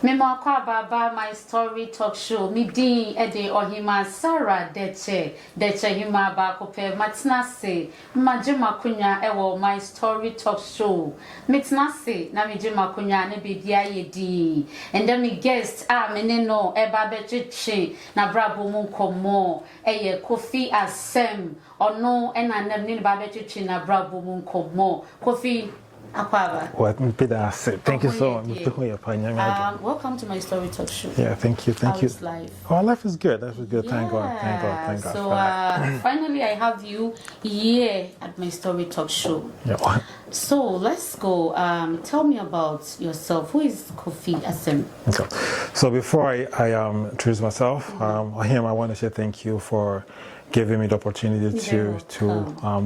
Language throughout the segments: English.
Memo Baba, my story talk show. Me din Ede Ohemaa Sarah Deche Hima Bakope Matnase Majima Kunya ewo my story talk show. Mitnase na Mijima Kunya ne bibia yedi. And then me guest meneno eba bechichi na brabo mu komo eye Kofi Asem ono ena nem ba bechichi na brabo mu komo. Kofi Thank you so much. Welcome to my story talk show. Yeah, thank you. How is life? Oh, life is good. Life is good. Yeah. Thank God. So finally, I have you here at my story talk show. Yeah. So let's go. Tell me about yourself. Who is Kofi Asem? Okay. So before I introduce myself, I want to say thank you for giving me the opportunity to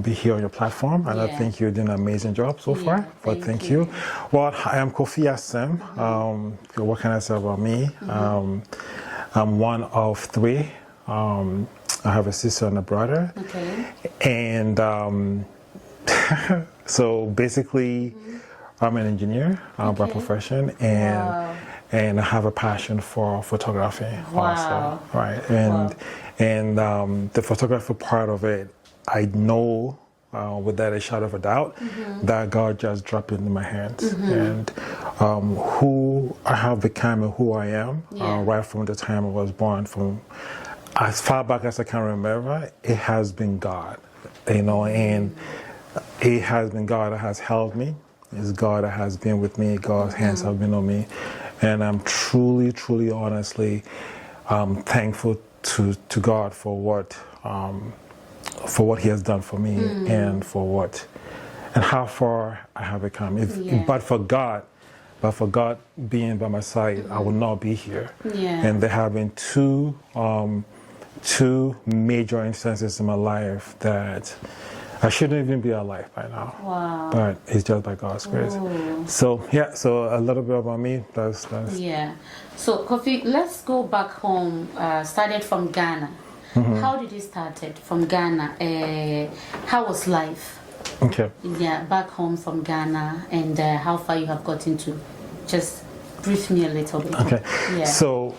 be here on your platform, and I think you're doing an amazing job so far. But thank you. Well, I am Kofi Asem. What can I say about me? I'm one of three. I have a sister and a brother. Okay. And so basically, I'm an engineer by profession, and I have a passion for photography also, right? And the photography part of it, I know without a shadow of a doubt that God just dropped it in my hands. And who I have become and who I am right from the time I was born, from as far back as I can remember, it has been God, and it has been God that has held me. It's God that has been with me. God's hands have been on me. And I'm truly, honestly thankful to God for what He has done for me and how far I have become. But for God being by my side, I would not be here. And there have been two major instances in my life that I shouldn't even be alive by now. Wow. But it's just by God's grace. So a little bit about me. That's yeah. So Kofi, let's go back home. Started from Ghana. How did you start it from Ghana? How was life? Okay. Yeah, back home from Ghana, and how far you have gotten to? Just brief me a little bit. Okay. Yeah. So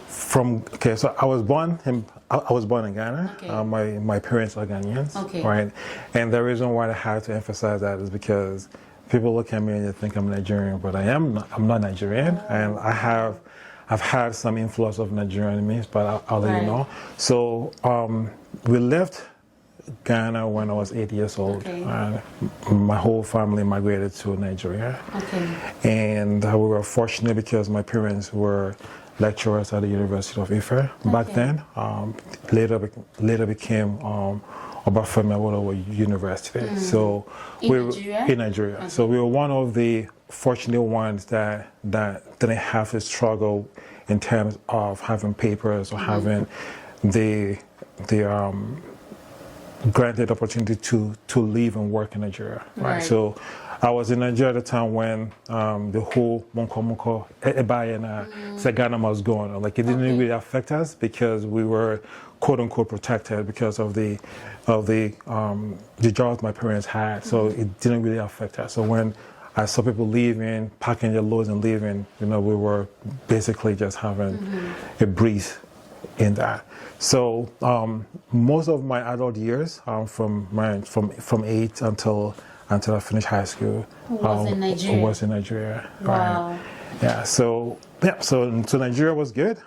I was born in Ghana. Okay. My parents are Ghanaians. Okay. Right. And the reason why I have to emphasize that is because people look at me and they think I'm Nigerian, but I'm not Nigerian, and I've had some influence of Nigerian in me, but I'll let you know. So we left Ghana when I was 8 years old. And my whole family migrated to Nigeria. And we were fortunate because my parents were lecturers at the University of Ife back then. Later became Obafemi Awolowo University. So in Nigeria. So we were one of the fortunate ones that didn't have to struggle in terms of having papers or having the granted opportunity to live and work in Nigeria. Right. So I was in Nigeria at the time when the whole Monko Ebayana Sagana was going on. Like, it didn't really affect us because we were quote unquote protected because of the jobs my parents had. So it didn't really affect us. So when I saw people leaving, packing their loads and leaving, we were basically just having a breeze in that. So most of my adult years, from 8 until I finished high school, was in Nigeria. Wow. Right. Yeah. So Nigeria was good.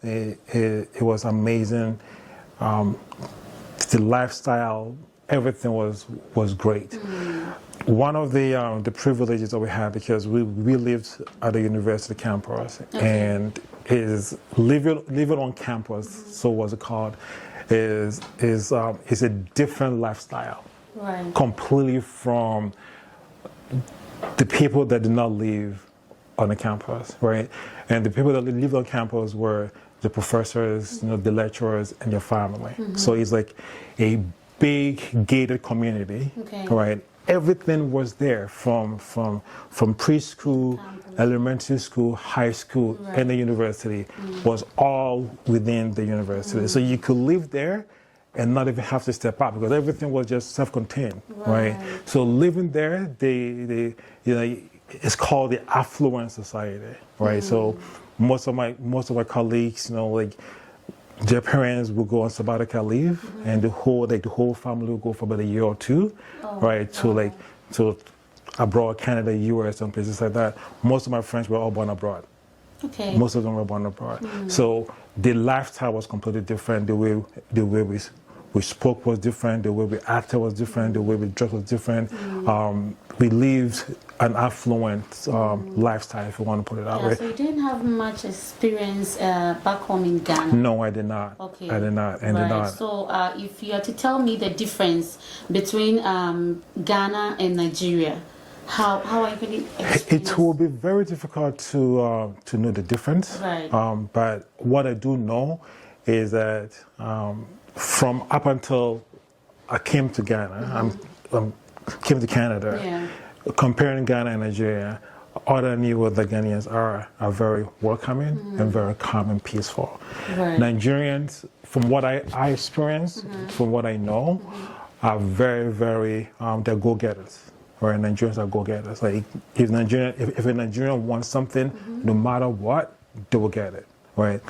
It was amazing. The lifestyle, everything was great. One of the privileges that we had, because we lived at a university campus, and is living on campus, so what's it called, is a different lifestyle, completely from the people that did not live on the campus, right? And the people that lived on campus were the professors, the lecturers, and your family. So it's like a big gated community, right? Everything was there from preschool, elementary school, high school, and the university was all within the university. So you could live there and not even have to step out because everything was just self-contained, right? So living there, it's called the affluent society, right? So most of my colleagues, like their parents will go on sabbatical leave, and the whole family will go for about a year or two, right? To abroad, Canada, US, and places like that. Most of my friends were all born abroad. Okay. Most of them were born abroad. So the lifestyle was completely different. The way we spoke was different. The way we acted was different. The way we dressed was different. We lived an affluent lifestyle, if you want to put it that way. So you didn't have much experience back home in Ghana? No, I did not. Okay. I did not. I did not. So if you are to tell me the difference between Ghana and Nigeria, how are you going to experience? It will be very difficult to know the difference. Right. But what I do know is that from up until I came to Ghana, came to Canada, comparing Ghana and Nigeria, all I knew was that Ghanaians are very welcoming and very calm and peaceful. Right. Nigerians, from what I experienced, from what I know, are very, very, they're go-getters. Right? Nigerians are go-getters. Like if a Nigerian wants something, no matter what, they will get it. Right?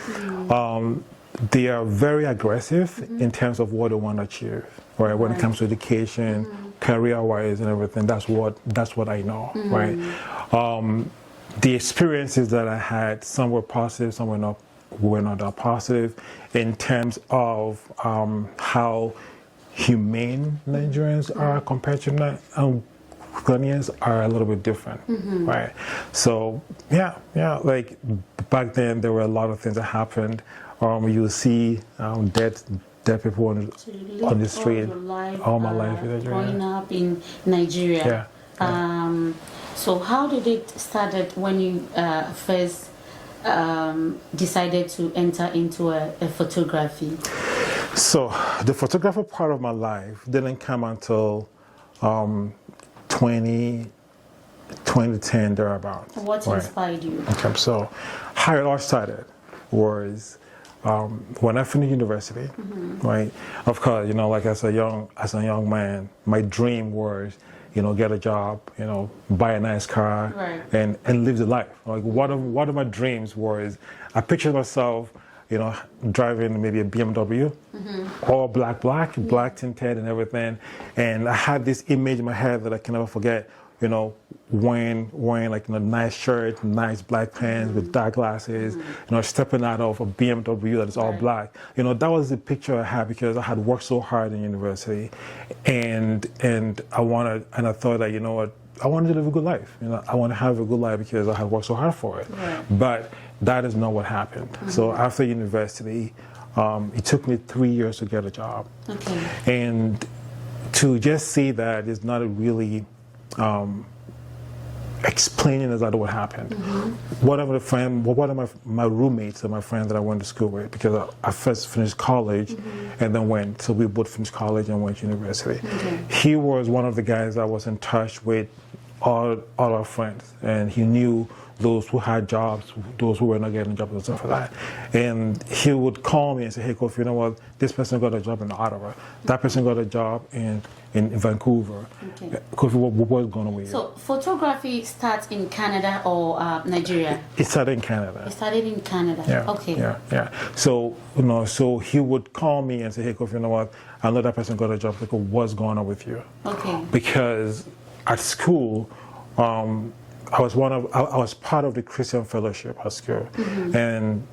They are very aggressive in terms of what they want to achieve. Right? When it comes to education, career-wise, and everything, that's what I know. Right? The experiences that I had, some were positive, some were not that positive, in terms of how humane Nigerians are compared to Ghanaians are a little bit different, right? So like back then there were a lot of things that happened. You see dead people on the street. All my life in Nigeria. Growing up in Nigeria. Yeah. So how did it started when you first decided to enter into a photography? So the photography part of my life didn't come until 2010 thereabout. What inspired you? Okay, so how it all started was when I finished university, right? Of course, like as a young man, my dream was, get a job, buy a nice car, and live the life. Like one of my dreams was, I pictured myself, driving maybe a BMW, all black tinted and everything. And I had this image in my head that I can never forget, wearing like a nice shirt, nice black pants with dark glasses, stepping out of a BMW that is all black. That was the picture I had because I had worked so hard in university, and I thought that, I wanted to live a good life. I want to have a good life because I had worked so hard for it. Right. But that is not what happened. So after university, it took me 3 years to get a job. Okay. And to just see that is not really explaining exactly what happened. One of my roommates and my friends that I went to school with, because I first finished college and then so we both finished college and went to university. He was one of the guys that was in touch with all our friends, and he knew those who had jobs, those who were not getting jobs and stuff like that. And he would call me and say, hey, Kofi, you know what? This person got a job in Ottawa. That person got a job in Vancouver. Okay. Kofi, what's going on with you? So photography starts in Canada or Nigeria? It started in Canada. It started in Canada. Yeah. Okay. Yeah. So, so he would call me and say, hey, Kofi, you know what? I know that person got a job. Like, what's going on with you? Okay. Because at school, I was part of the Christian fellowship at school, and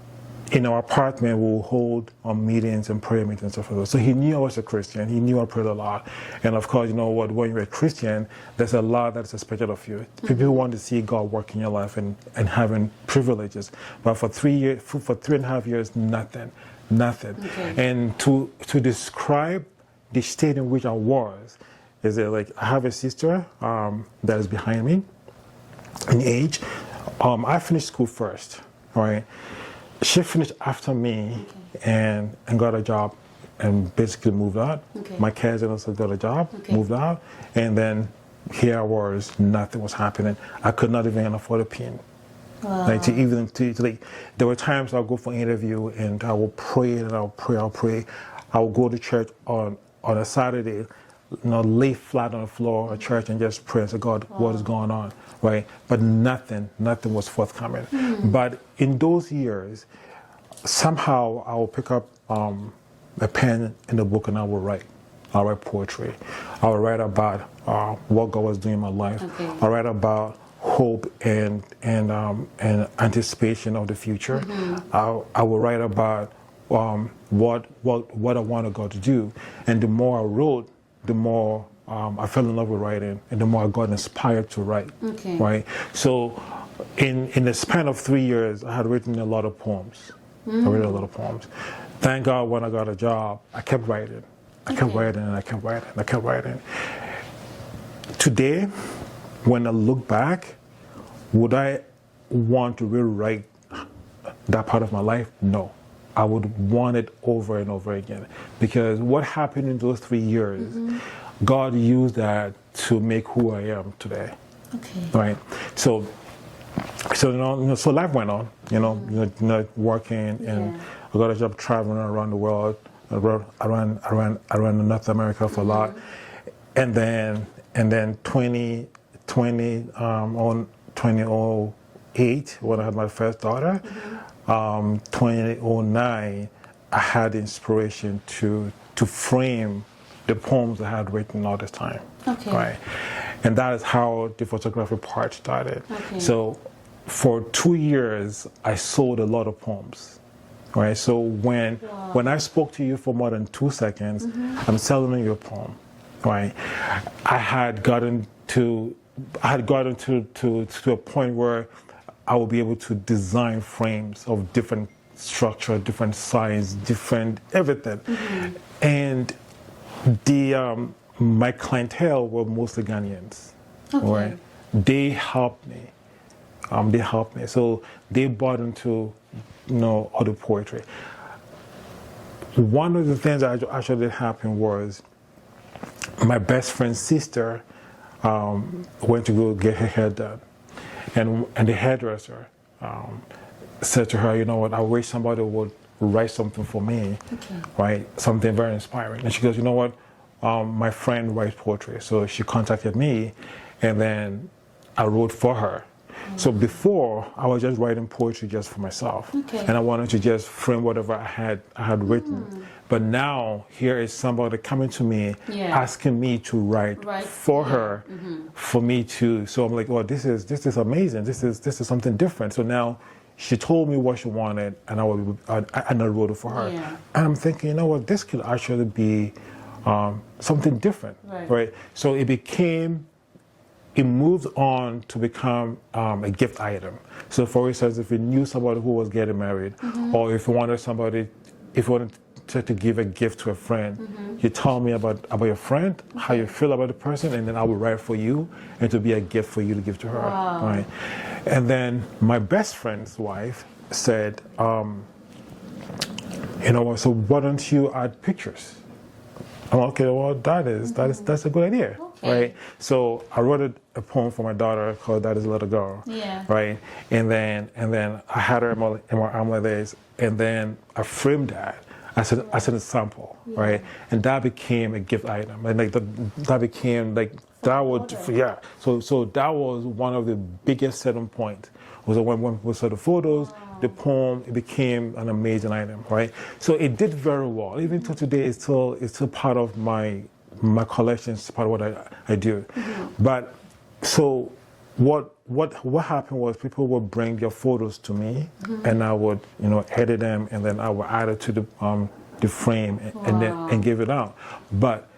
in our apartment we would hold meetings and prayer meetings and stuff like that. So he knew I was a Christian. He knew I prayed a lot, and of course, when you're a Christian, there's a lot that's expected of you. People want to see God work in your life and having privileges, but for 3.5 years, nothing. Okay. And to describe the state in which I was, is that like I have a sister that is behind me in age. I finished school first, right? She finished after me and got a job and basically moved out. Okay. My cousin also got a job, moved out, and then here I was, nothing was happening. I could not even afford a pin. Wow. Like there were times I'll go for an interview and I will pray and I'll pray. I will go to church on a Saturday, lay flat on the floor at church and just pray and say, God, what is going on, right? But nothing was forthcoming. But in those years, somehow I will pick up a pen in the book and I will write. I'll write poetry. I'll write about what God was doing in my life. Okay. I'll write about hope and anticipation of the future. I will write about what I wanted God to do. And the more I wrote, the more I fell in love with writing, and the more I got inspired to write. Okay. Right. So, in the span of 3 years, I had written a lot of poems. I read a lot of poems. Thank God, when I got a job, I kept writing. I kept writing and I kept writing. I kept writing. Today, when I look back, would I want to rewrite that part of my life? No. I would want it over and over again. Because what happened in those 3 years, God used that to make who I am today. Okay. Right? So so life went on, working, and I got a job traveling around the world. I ran North America for a lot, and then 2008 when I had my first daughter, 2009 I had inspiration to frame the poems I had written all this time. Okay. Right, and that is how the photography part started. Okay. So for 2 years I sold a lot of poems. Right, so when I spoke to you for more than 2 seconds, I'm selling you a poem. Right, I had gotten to a point where I would be able to design frames of different structure, different size, different everything, and my clientele were mostly Ghanaians. Okay. Right, they helped me. So they bought into other poetry. One of the things that actually did happen was my best friend's sister went to go get her hair done, and the hairdresser said to her, you know what, I wish somebody would write something for me, right? Something very inspiring. And she goes, you know what, my friend writes poetry. So she contacted me, and then I wrote for her. So before, I was just writing poetry just for myself, and I wanted to just frame whatever I had written. But now here is somebody coming to me, asking me to write for her, for me to. So I'm like, well, this is amazing. This is something different. So now she told me what she wanted, and I wrote it for her. Yeah. And I'm thinking, you know what, this could actually be something different, right? So it moved on to become a gift item. So for instance, if you knew somebody who was getting married, or if you wanted to give a gift to a friend, you tell me about your friend, how you feel about the person, and then I will write for you, and to be a gift for you to give to her. Wow. Right? And then my best friend's wife said, so why don't you add pictures? I'm like, okay, well, that's a good idea. Right, so I wrote a poem for my daughter called "That Is a Little Girl." Yeah. Right, and then I had her in my arm like this, and then I framed that. I said a sample, right, and that became a gift item, and that became that would So that was one of the biggest selling points. Was when we saw the photos, the poem, it became an amazing item, right? So it did very well. Even till today, it's still part of my collection, is part of what I do. But so what happened was people would bring their photos to me, and I would edit them, and then I would add it to the frame and give it out. But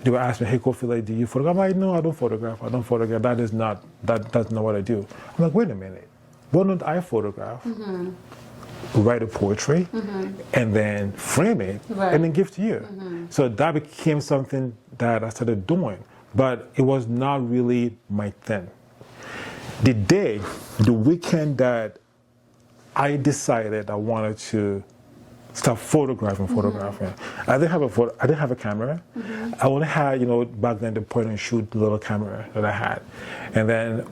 they would ask me, hey Kofi, do you photograph? I'm like, no, I don't photograph. That's not what I do. I'm like, wait a minute, why don't I photograph? Write a poetry, and then frame it, and then give to you. So that became something that I started doing, but it was not really my thing. The weekend that I decided I wanted to start photographing, I didn't have a camera. I only had, back then the point and shoot little camera that I had, and then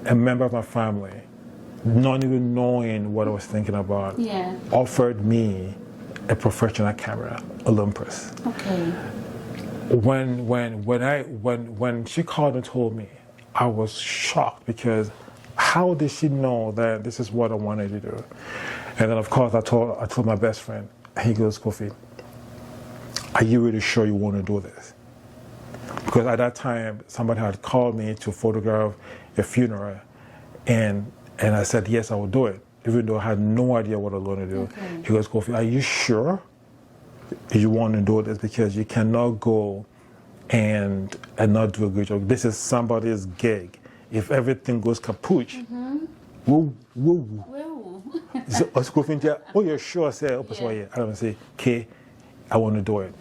a member of my family, not even knowing what I was thinking about, offered me a professional camera, Olympus. Okay. When she called and told me, I was shocked because how did she know that this is what I wanted to do? And then of course I told my best friend, and he goes, Kofi, are you really sure you want to do this? Because at that time somebody had called me to photograph a funeral, and I said yes, I will do it, even though I had no idea what I was going to do. Okay. He goes, Kofi, are you sure you want to do this? Because you cannot go and not do a good job. This is somebody's gig. If everything goes kaput, woo. So Kofi, oh, you're sure? I said, yeah. I don't say, okay, I want to do it.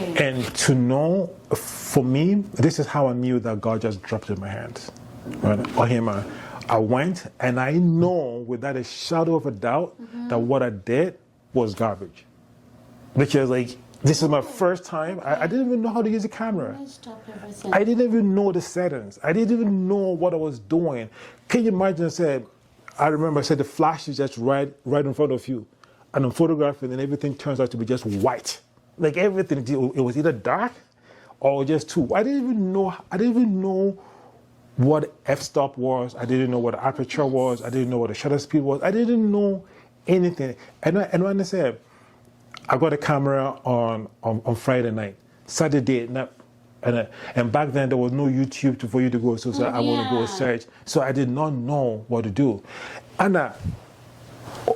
Okay. And to know, for me, this is how I knew that God just dropped it in my hands. Right? Ohemaa, I went and I know without a shadow of a doubt that what I did was garbage. Because like, this is my first time. I didn't even know how to use a camera. I didn't even know the settings. I didn't even know what I was doing. Can you imagine? I remember I said the flash is just right in front of you. And I'm photographing and everything turns out to be just white. Like everything, it was either dark or just too. I didn't even know what f-stop was. I didn't know what the aperture was. I didn't know what the shutter speed was. I didn't know anything. And when I said, I got a camera on Friday night, Saturday, and back then there was no YouTube for you to go. So I want to go search. So I did not know what to do. And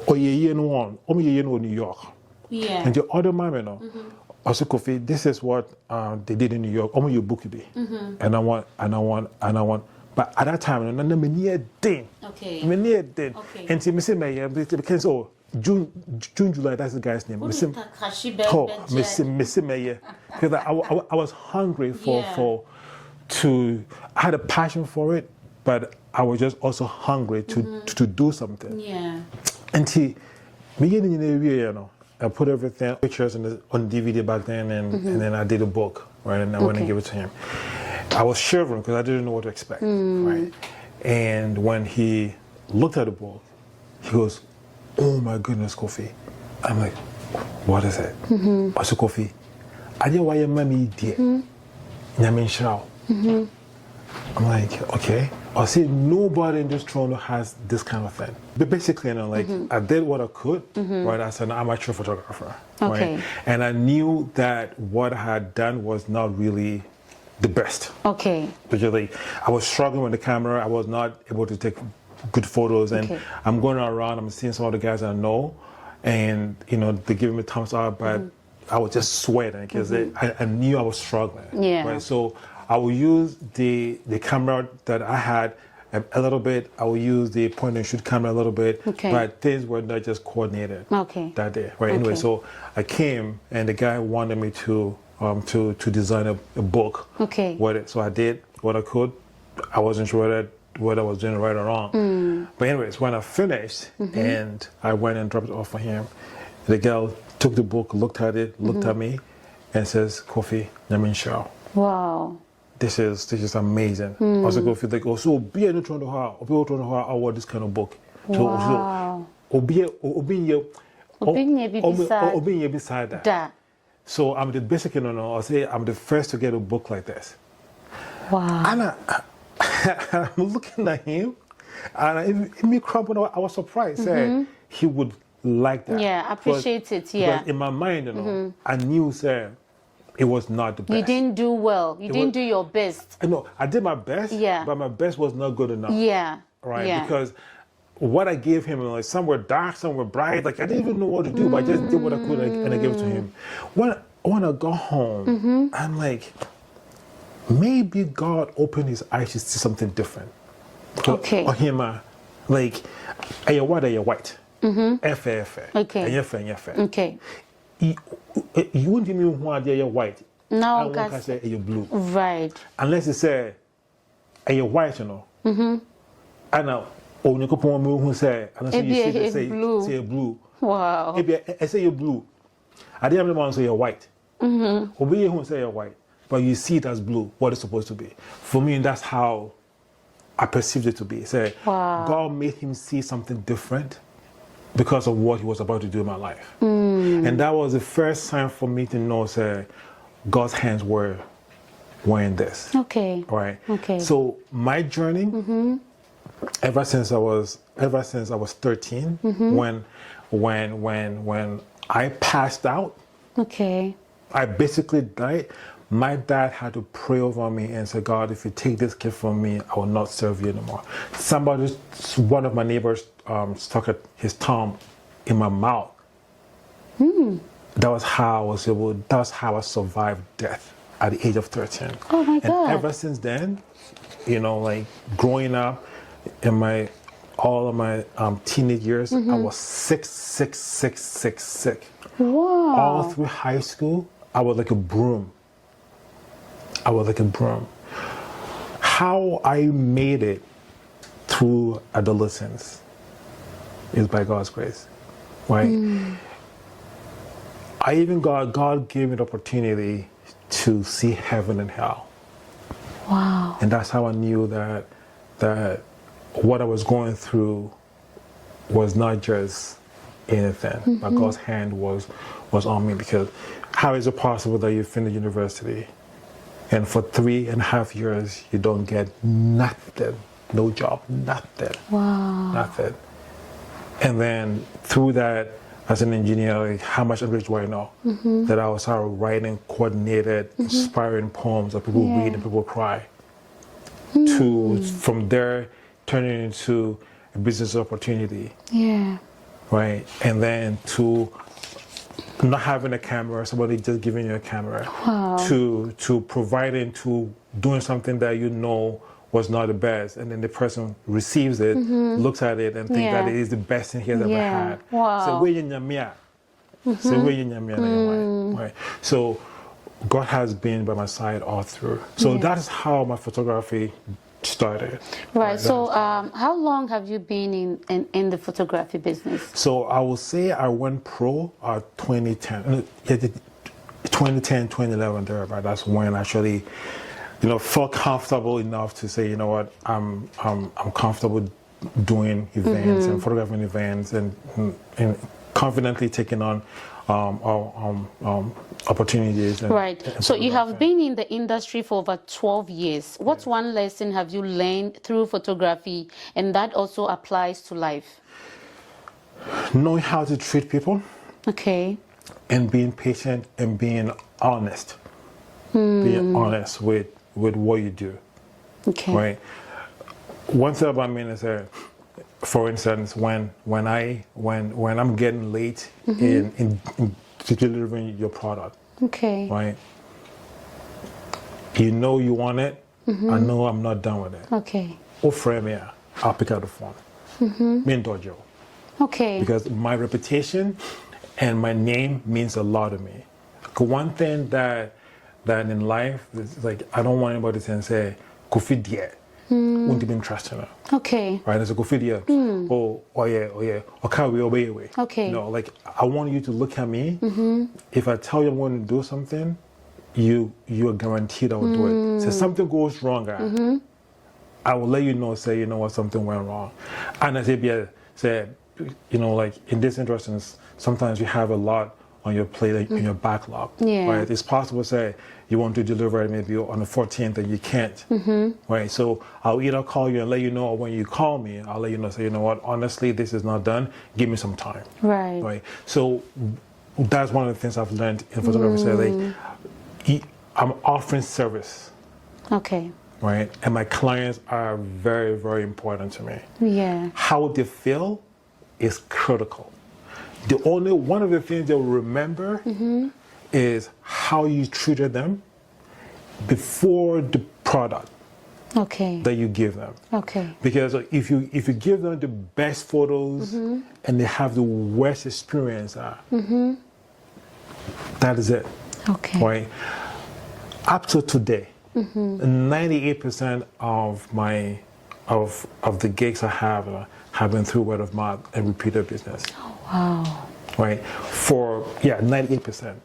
New York. Yeah. And the other man, also Kofi, this is what they did in New York. You book it. And I want. But at that time, I'm near thing. Okay. And see, me say me because June, July, that's the guy's name. Because I was hungry I had a passion for it, but I was just also hungry to do something. Yeah. And he, beginning in the year, I put everything, pictures on DVD back then, and then I did a book, right? And I went and gave it to him. I was shivering because I didn't know what to expect, right? And when he looked at the book, he goes, oh my goodness, Kofi. I'm like, what is it? I said, Kofi, I didn't want your mommy dear. I'm like, okay. I said, nobody in this Toronto has this kind of thing. But basically, I did what I could, right, as an amateur photographer. Okay. Right? And I knew that what I had done was not really the best. Okay. Because I was struggling with the camera. I was not able to take good photos, and I'm going around, I'm seeing some of the guys I know, and they're giving me thumbs up, but I was just sweating because I knew I was struggling. Yeah. Right? So I will use the camera that I had a little bit. I will use the point and shoot camera a little bit, but things were not just coordinated that day. Right. Anyway, so I came and the guy wanted me to design a book with it. So I did what I could. I wasn't sure what I was doing right or wrong. But anyways, when I finished and I went and dropped it off for him, the girl took the book, looked at it, looked at me, and says, Kofi, wow. This is amazing. I was like, Kofi, so be a neutron to her, I want this kind of book. Wow. So beside that. So I'm the basic, I'll say I'm the first to get a book like this. Wow. And I'm looking at him, and I was surprised. He would like that. Yeah, appreciate it. Yeah. But in my mind, I knew, it was not the best. You didn't do well. You didn't do your best. No, I did my best. Yeah. But my best was not good enough. Yeah. Right. Yeah. Because what I gave him, some were dark, some were bright. I didn't even know what to do, but I just did what I could, and I gave it to him. When I got home, I'm like, maybe God opened his eyes to see something different. Okay. Ohemaa, are you white? F. Okay. Okay. You wouldn't give me one day you're white. No, I won't say you're blue. Right. Unless you say, are you white, And now, you could put me who say, and say blue. Wow. I say you're blue. I didn't have to say you're white. Obey who say you're white. But you see it as blue, what it's supposed to be. For me, that's how I perceived it to be. God made him see something different because of what he was about to do in my life. And that was the first sign for me to know, God's hands were wearing this. Okay. Right. Okay. So my journey, ever since I was 13, when I passed out, Okay. I basically died. My dad had to pray over me and say, God, if you take this kid from me, I will not serve you anymore. One of my neighbors stuck his tongue in my mouth. That's how I survived death at the age of 13. Oh my And God. ever since then, like growing up in all of my teenage years, I was sick. Wow. All through high school, I was like a broom. How I made it through adolescence is by God's grace, right? God gave me the opportunity to see heaven and hell. Wow. And that's how I knew that what I was going through was not just anything, but God's hand was on me. Because how is it possible that you finish university and for 3.5 years you don't get nothing, no job, nothing, nothing? And then through that, as an engineer, like how much English do I know? That I was writing coordinated, inspiring poems that people read and people cry. From there, turning into a business opportunity. Yeah. Right? And then to not having a camera, somebody just giving you a camera. Wow. To providing, to doing something that you know was not the best, and then the person receives it, looks at it, and thinks that it is the best thing he has ever had. Wow. So where you nyamia? So where you nyamia? Right. So God has been by my side all through. So that is how my photography started. Right. So how long have you been in the photography business? So I will say I went pro 2010, 2011 there. But that's when I actually, felt comfortable enough to say, you know what, I'm comfortable doing events and photographing events and confidently taking on opportunities. Right. So you have been in the industry for over 12 years. What one lesson have you learned through photography, and that also applies to life? Knowing how to treat people. Okay. And being patient and being honest. Being honest with what you do. Okay. Right. One thing about me is that, for instance, when I'm getting late in delivering your product, okay, right? You know you want it. I know I'm not done with it. Okay. Frame here, I'll pick up the phone. Me and Dojo. Okay. Because my reputation and my name means a lot to me. One thing that in life is like, I don't want anybody to say Kofi Diet. Won't even trust her. Okay. Right? There's a Kofi Diet. Oh yeah. Okay, we obey. Okay. Like I want you to look at me. If I tell you I'm going to do something, you are guaranteed I will do it. So something goes wrong, I will let you know. Say, you know what, something went wrong. And as I said, like in this industry, sometimes you have a lot on your plate, in your backlog. Yeah. Right? It's possible, say, you want to deliver it maybe on the 14th and you can't. Right? So I'll either call you and let you know, or when you call me, I'll let you know, say, you know what, honestly, this is not done. Give me some time. Right. Right? So that's one of the things I've learned in photography. So like, I'm offering service. Okay. Right? And my clients are very, very important to me. Yeah. How they feel is critical. One of the things they'll remember is how you treated them before the product that you give them. Okay. Because if you give them the best photos and they have the worst experience, that is it. Okay. Right? Up to today, 98% of the gigs I have been through word of mouth and repeated business. Oh, wow. Right? 98%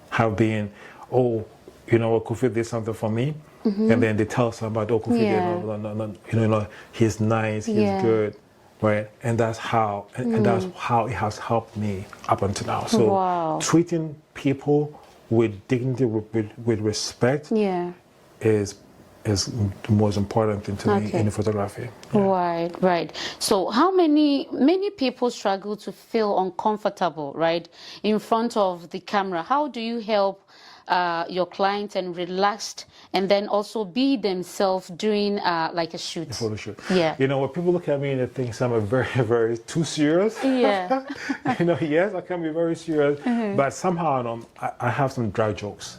have been, Kofi did something for me, and then they tell somebody, Kofi did, he's nice, he's good, right? And that's how, and that's how it has helped me up until now. So treating people with dignity, with respect, is the most important thing to me in photography. Yeah. Right. So how many people struggle to feel uncomfortable, right, in front of the camera? How do you help your clients and relaxed and then also be themselves doing like a shoot? A photo shoot. Yeah. You know, when people look at me and they think I'm very, very too serious. Yeah. You know, yes, I can be very serious, but somehow I have some dry jokes.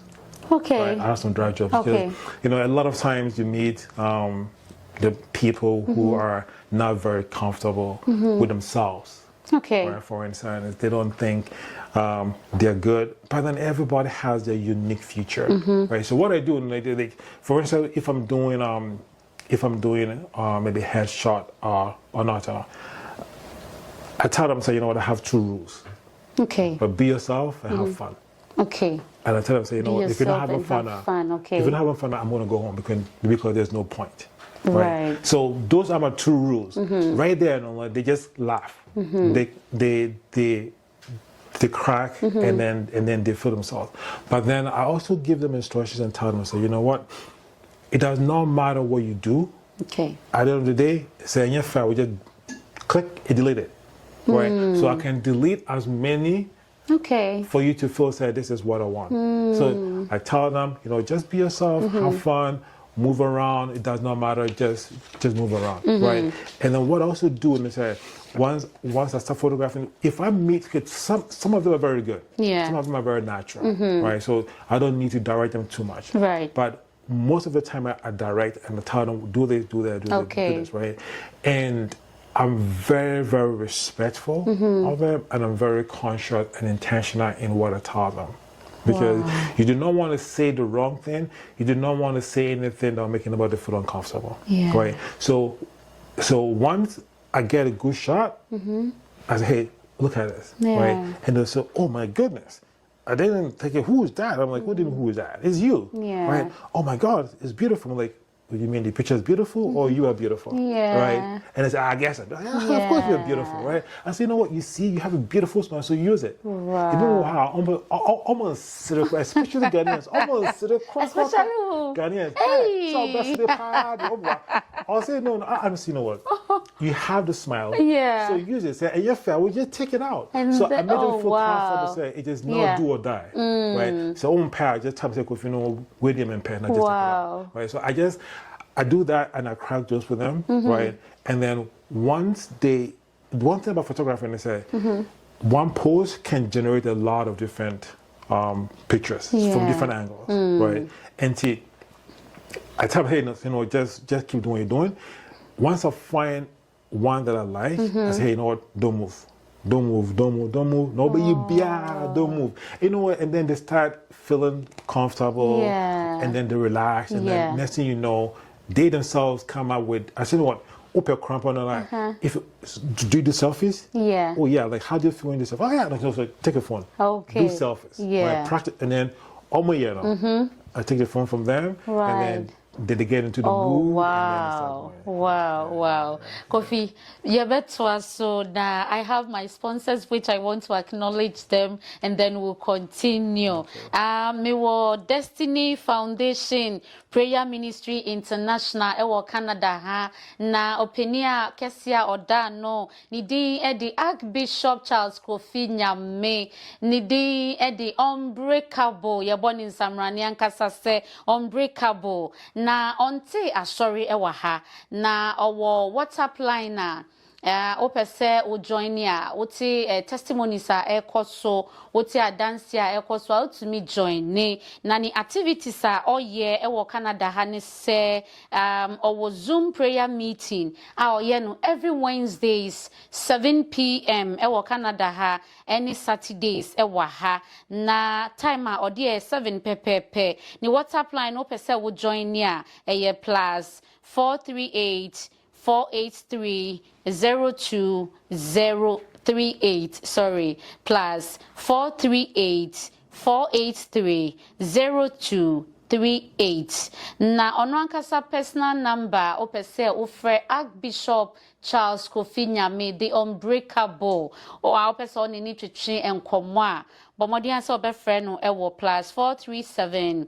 Okay. Right? I have some dry jokes. Okay. Because, you know, a lot of times you meet the people who are not very comfortable with themselves. Okay. Right? For instance, they don't think they're good, but then everybody has their unique feature, right? So what I do, like, for instance, if I'm doing maybe headshot or not, I tell them, say, you know what, I have 2 rules. Okay. But be yourself and have fun. Okay. And I tell them, say, you know, if you're not having fun, okay. if you're not having fun, I'm going to go home because there's no point. Right. So those are my 2 rules. Right there, they just laugh. They crack and then they feel themselves. But then I also give them instructions and tell them, say, you know what? It does not matter what you do. Okay. At the end of the day, say, yeah, file, we just click and delete it. Right. So I can delete as many. Okay. For you to feel, say, this is what I want. So I tell them, you know, just be yourself, have fun, move around. It does not matter. Just move around, right? And then what I also do is say, once I start photographing, if I meet kids, some of them are very good. Yeah. Some of them are very natural, right? So I don't need to direct them too much. Right. But most of the time I direct and I tell them, do this, do that, do this, right? And I'm very, very respectful of them, and I'm very conscious and intentional in what I tell them. Because you do not want to say the wrong thing. You do not want to say anything that will make anybody feel uncomfortable. Yeah. Right? So once I get a good shot, I say, hey, look at this. Yeah. Right? And they'll say, oh my goodness. I didn't think, who is that? I'm like, what do you mean, who is that? It's you. Yeah. Right? Oh my God, it's beautiful. I'm like, what do you mean the picture is beautiful or you are beautiful? Yeah. Right? And it's, I guess, of course you're beautiful, right? I say, you know what, you see, you have a beautiful smile, so use it. Wow. You know how, almost sit across, especially Ghanaians, almost sit across. Especially Ghanaians. Hey. So that's the party. I'll say, no, you know what? You have the smile. Yeah. So use it. Say, and you're fair, we just take it out. And so I made them feel wow. comfortable. Say, it is not do or die. Right? So on pair, just tap say, you know, William and pen, not just take it out. Right? So I do that and I crack jokes with them, right? And then one thing about photography, they say, one pose can generate a lot of different pictures from different angles, right? And see, I tell them, hey, you know, just keep doing what you're doing. Once I find one that I like, I say, hey, you know what, don't move. Don't move. Nobody, don't move. You know what? And then they start feeling comfortable, and then they relax, and then next thing you know, they themselves come up with, I said, what? Open cramp on the line. If do you do selfies? Yeah. Oh yeah. Like how do you feel in this? Oh yeah. Like, take a phone. Okay. Do selfies. Yeah. Right? Practice, and then I take the phone from them, and then they get into the mood. Wow. Wow. Kofi, so now I have my sponsors, which I want to acknowledge them, and then we'll continue. Me Destiny Foundation Prayer Ministry International ewo Canada ha na openia kesia oda no nidi edi Archbishop Charles Kofi Nyame nidi edi unbreakable yeboni nsamrani ankasa se unbreakable na onte asori ewa ha na owo WhatsApp line na opese o join ya oti testimonies a ekoso oti adanse a ekoso a utumi join ne na ni activities a oye ewo Canada ha ne se owo Zoom prayer meeting a oye no every Wednesdays 7 p.m. ewo Canada ha any Saturdays ewa ha na time a odi 7 pepepe ni WhatsApp line opese o join ya eye plus 438-483-02038 sorry plus 438-483-0238 na ono ankasa personal number opese ofre Archbishop Charles Kofi Nyame the unbreakable o opese oni ni twetwe enkomo a bomodi anse obefre no ewo plus 437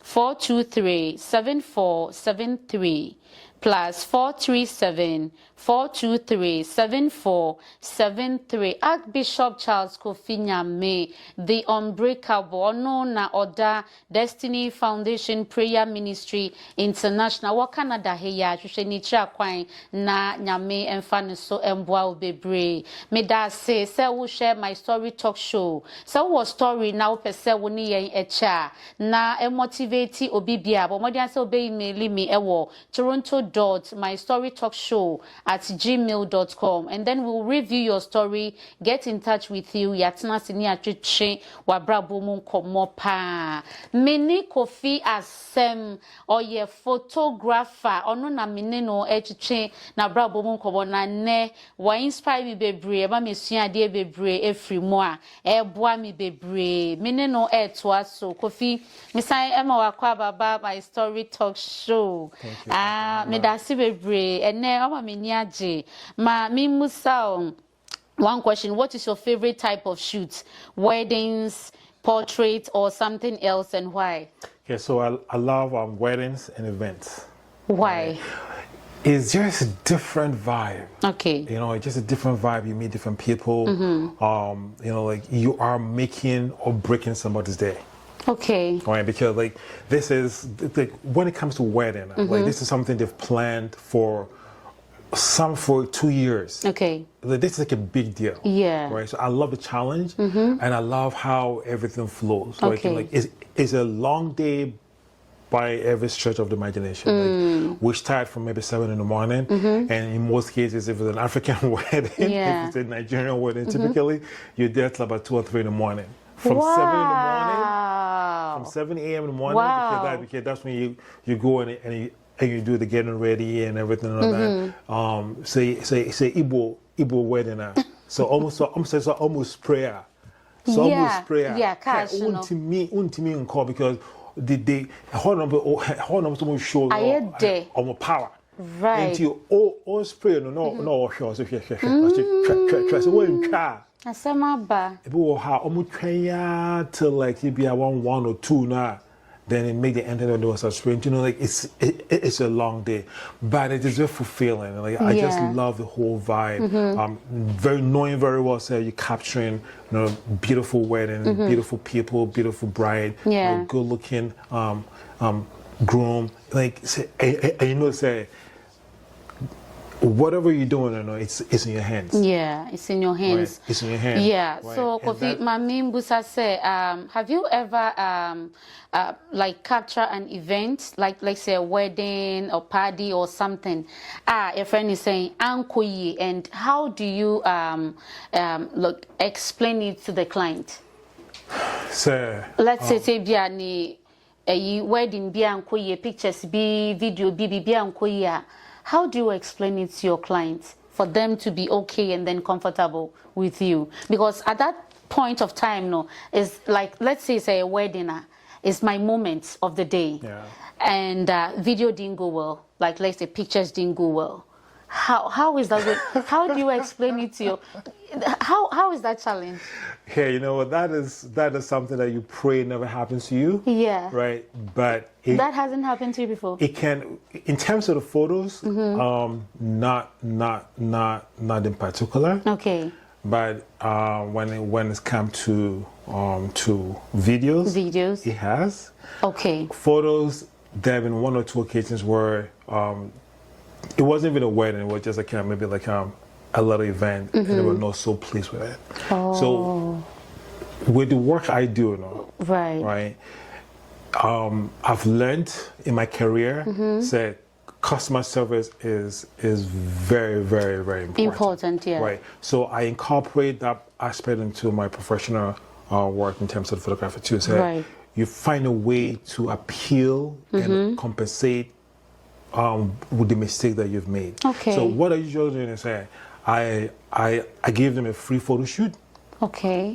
423-7473 plus 437-423-7473. Archbishop Charles Kofi Nyame, the unbreakable, no na Oda Destiny Foundation Prayer Ministry International. Wa Canada heya hwehwe ni kira kwan na Nyame emfa ne so emboa obebre. Me da say wo share my story talk show. So wo story na wo pese wo ni yen echa na motivate obi bia bo modian say obe email me ewo toronto.mysstorytalkshow@gmail.com, and then we'll review your story, get in touch with you. Yatna sini atwetwe wabrabo mu nkomo pa. Meni Kofi Asem oye photographer ono na mene no etwetwe na brabo mu nkomo na ne wa inspire me bebre ba mesua ade bebre efri mu a eboa me bebre mene no etwa so Kofi misan ema wakwa baba my story talk show. Me da si bebre ene o ma meni age ma mi musa one question: what is your favorite type of shoot? Weddings, portrait, or something else, and why? Okay, so I love weddings and events. Why? It's just a different vibe. Okay. You know, it's just a different vibe. You meet different people. You know, like you are making or breaking somebody's day. Okay. Right, because like this is like when it comes to wedding, like this is something they've planned for 2 years. Okay. Like, this is like a big deal. Yeah. Right. So I love the challenge, and I love how everything flows. Okay. Like it's a long day by every stretch of the imagination. Like, we start from maybe 7 in the morning, and in most cases, if it's an African wedding, if it's a Nigerian wedding, typically you're there till about 2 or 3 in the morning. From 7 in the morning, from 7 a.m. in the morning, because that's when you go and you do the getting ready and everything and all that. Say Igbo wedding. So almost prayer. So almost prayer. Yeah, cash. Untimi call because the whole number show on power. Right. Until all prayer no sure. So Asemaba. People how almost try till like maybe 1 or 2 now. Then it make the end of the day so strange. You know, like it's a long day, but it is very fulfilling. Like I just love the whole vibe. Knowing very well, say you're capturing, you know, beautiful wedding, beautiful people, beautiful bride, you know, good looking groom. Like you know, say whatever you're doing, you know, it's in your hands. Yeah, it's in your hands. Right. It's in your hands. Yeah. Right. So, Kofi, Mami Mbusa say, have you ever like capture an event, like say a wedding or party or something? Your friend is saying Ankoyi, and how do you explain it to the client? So let's say biani a wedding bi Ankoyi, pictures bi video bi Ankoyi. How do you explain it to your clients for them to be okay and then comfortable with you? Because at that point of time, it's like, let's say it's a wedding, it's my moment of the day. Yeah. And video didn't go well. Like, let's say pictures didn't go well. How is that? How do you explain it to you? How is that challenge? Yeah, you know what? That is something that you pray never happens to you. Yeah. Right. But that hasn't happened to you before. It can, in terms of the photos, not in particular. Okay. But when it's come to videos, it has. Okay. Photos. There have been 1 or 2 occasions where it wasn't even a wedding. It was just like maybe like a little event, and they were not so pleased with it. Oh. So with the work I do, right. I've learned in my career that customer service is very, very, very important. Important, yeah. Right. So I incorporate that aspect into my professional work in terms of photography too. So you find a way to appeal and compensate with the mistake that you've made. Okay. So what I usually do is say, I give them a free photo shoot. Okay.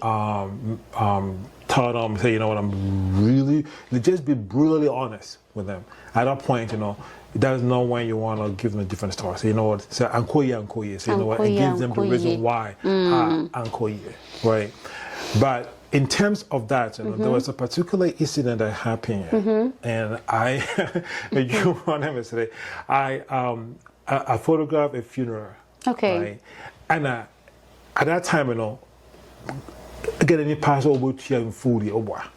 Tell them, say, you know what, just be brutally honest with them. At that point, you know, that's not when you want to give them a different story. So, you know what, say, Ankoye. So, you know what, it gives them the reason why, Ankoye, right? But in terms of that, you know, there was a particular incident that happened, and you remember today, I photographed a funeral. Okay. Right? And at that time, you know, get any pass over to your food, Obama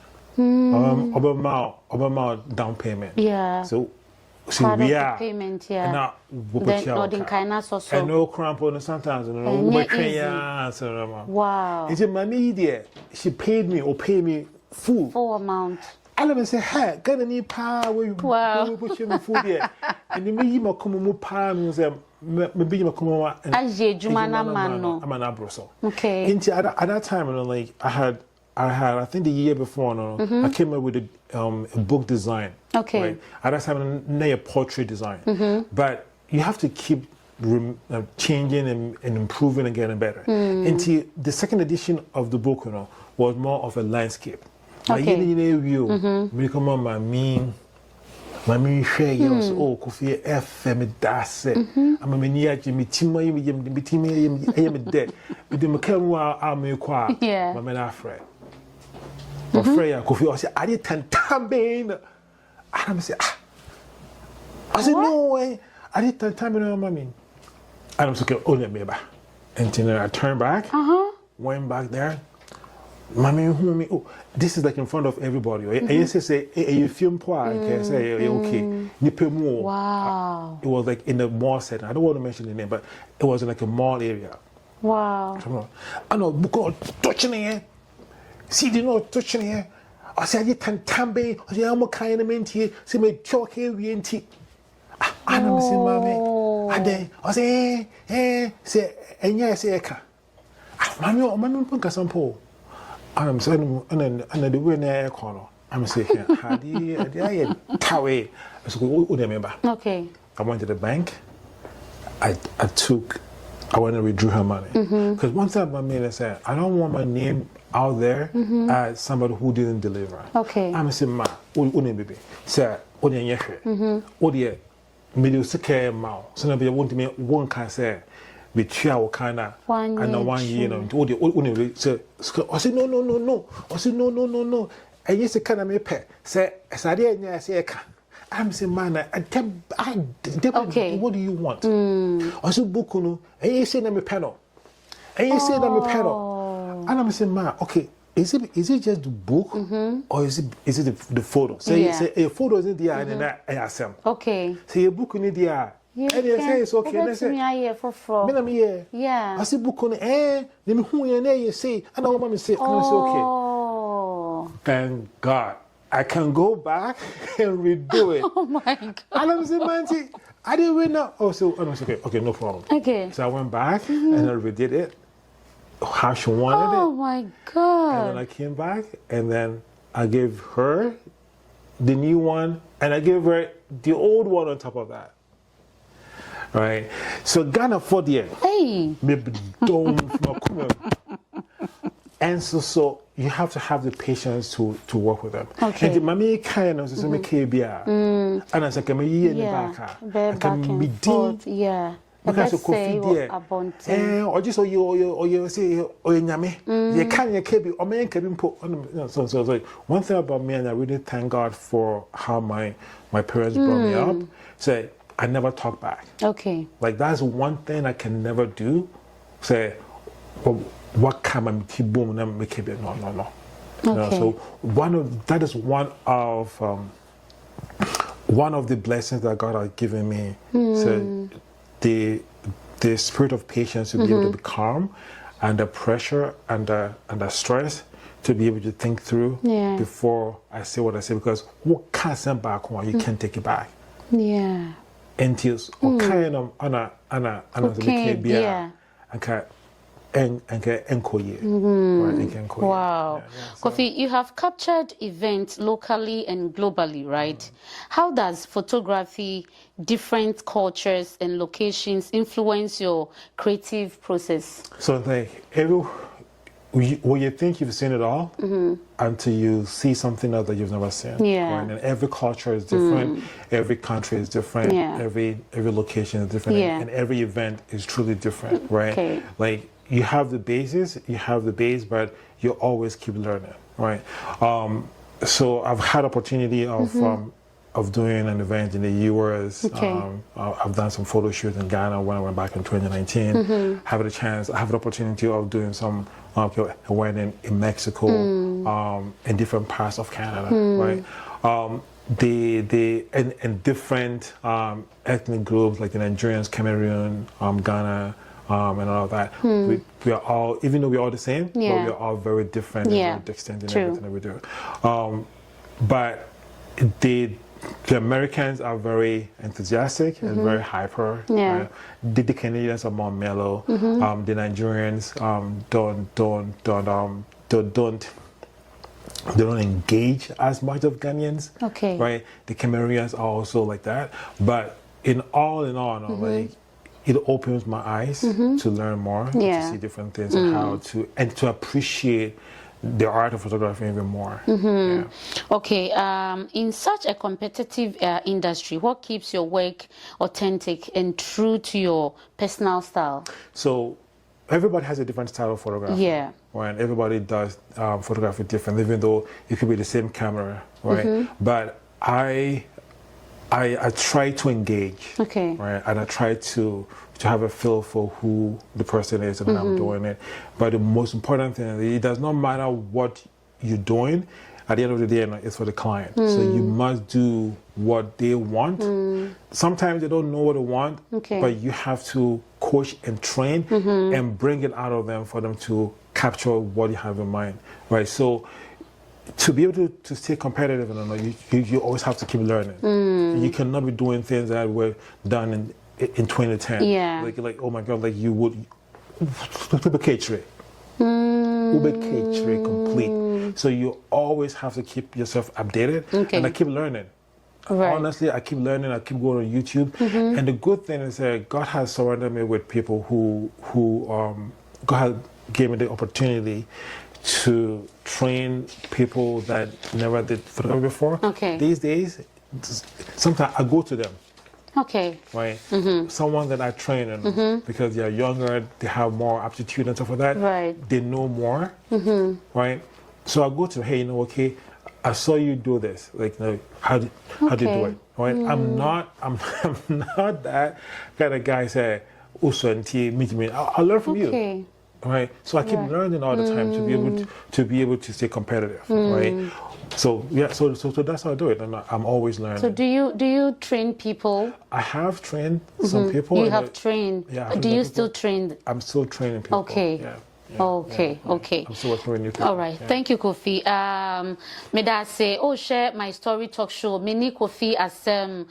down payment. Yeah. So Part we of are the payment, yeah. now Then or the kindness also. and no cramp on sometimes, you know, Wow. It's in my media. She paid me or pay me full amount. I let me say, hey, get any power where you put your food here. And you may you come more power maybe you come over and I'm an abroso. Okay. At that time, you know, like I had I think the year before, no, I came up with a book design. Okay. Right? At that time, a portrait design. But you have to keep changing and improving and getting better. Until the second edition of the book, you know, was more of a landscape. Okay. Me come on, my share yours. Oh, Kofi Asem, that's it. I'm a mania, Jimmy Timmy, I am dead. But the Macam are me quiet. Yeah. My man, Fred. Freya, Kofi, I said, I did 10 times. I said, I said, no way. I did 10 times, mommy. I was okay, only me back. And then I turned back, went back there. Mommy, oh, this is like in front of everybody. And you say, you film poor, and say, okay, you pay more. Wow. It was like in the mall setting. I don't want to mention the name, but it was like a mall area. Wow. I know, book touching here. See, they know touching here. I say, I did 10 times. I say, I'm a kind of man here. See, my chalk here, we ain't tea. I don't see, mommy. I say, say, and yes, I can. Mommy, put some pole. I'm saying, and the winner corner. I'm saying, how do you Tawe? Okay. I went to the bank. I went and withdrew her money. Because one time my man said, I don't want my name out there as somebody who didn't deliver. Okay. I'm saying, ma, baby. Sir, Odia, middle secure mouth. So now, want to make one can say. With our kind of and 1 year, I said, no. I said, no. And yes, I can't make pet. Say, as I did, I say, I'm saying, man, okay. What do you want? I said, Bukuno, and you say, I'm a panel. And you say, I'm a panel. And I'm saying, man, okay, is it just the book or is it the photo? Say, a photo is in the eye and I ask them. Okay. Say, a book in the eye. Yeah, and they say it's okay. And I say, yeah. I see book on let me who you say, and I want to say, okay. Thank God. I can go back and redo it. Oh my God. And I'm saying, man, I didn't win now. Oh, so I was okay, no problem. Okay. So I went back and I redid it. How she wanted it. Oh my God. And then I came back and then I gave her the new one and I gave her the old one on top of that. Right, so Ghana for the hey, maybe don't and so you have to have the patience to work with them. Okay. And the mommy kind of say me KBR, and I say can me year back, can be deep, yeah. Because of Kofi there, or just or you say or nyame, you can't you KB or me can put. So one thing about me, and I really thank God for how my parents brought me up. Say. I never talk back. Okay. Like that's one thing I can never do. Say, well, what can I boom and make it? No. Okay. You know, so that is one of the blessings that God has given me. So the spirit of patience to be able to be calm under pressure and under stress, to be able to think through before I say what I say, because what can't send back one, you can't take it back. Yeah. Entios or kind of ana wow. Kofi, you have captured events locally and globally, right? How does photography, different cultures and locations influence your creative process? So like well, you think you've seen it all until you see something else that you've never seen. Yeah. Right? And every culture is different. Every country is different. Yeah. Every location is different. Yeah. And every event is truly different, right? Okay. Like you have the basis, but you always keep learning, right? So I've had opportunity of doing an event in the US. I've done some photo shoots in Ghana when I went back in 2019. I have the opportunity of doing some wedding in Mexico, in different parts of Canada, right? And different ethnic groups like the Nigerians, Cameroon, Ghana, and all of that. We are all, even though we're all the same, but we are all very different and very distinct in everything that we do. But the Americans are very enthusiastic and very hyper. The Canadians are more mellow. The Nigerians they don't engage as much of Ghanaians. Right? The Cameroonians are also like that. But in all, like, it opens my eyes to learn more, to see different things, and how to appreciate the art of photography even more. Okay, in such a competitive industry, what keeps your work authentic and true to your personal style? So everybody has a different style of photography. Right? Everybody does photography different, even though it could be the same camera, right? But I try to engage, right? And I try to have a feel for who the person is and when I'm doing it. But the most important thing is it does not matter what you're doing. At the end of the day, it's for the client. So you must do what they want. Sometimes they don't know what they want, but you have to coach and train and bring it out of them for them to capture what you have in mind, right? So to be able to stay competitive, you always have to keep learning. You cannot be doing things that were done in 2010. Like oh my God, like you would complete. So you always have to keep yourself updated, and I keep learning. Honestly, I keep learning. I keep going on YouTube, and the good thing is that God has surrounded me with people who God gave me the opportunity to train people that never did photography before. These days, sometimes I go to them. Right? Someone that I train because they're younger, they have more aptitude and stuff like that. They know more. Right? So I go to, hey, I saw you do this. Like, how do you do it? Right? I'm not that kind of guy say, I'll learn from you. Right? So I keep learning all the time to be able to stay competitive. Right? So so that's how I do it, and I'm always learning. So do you train people? I have trained some people. You have trained. Do you still train? I'm still training people. Okay. I'm still working with new people. All right. Thank you, Kofi. May I say, share my story talk show. Mini Kofi Asem,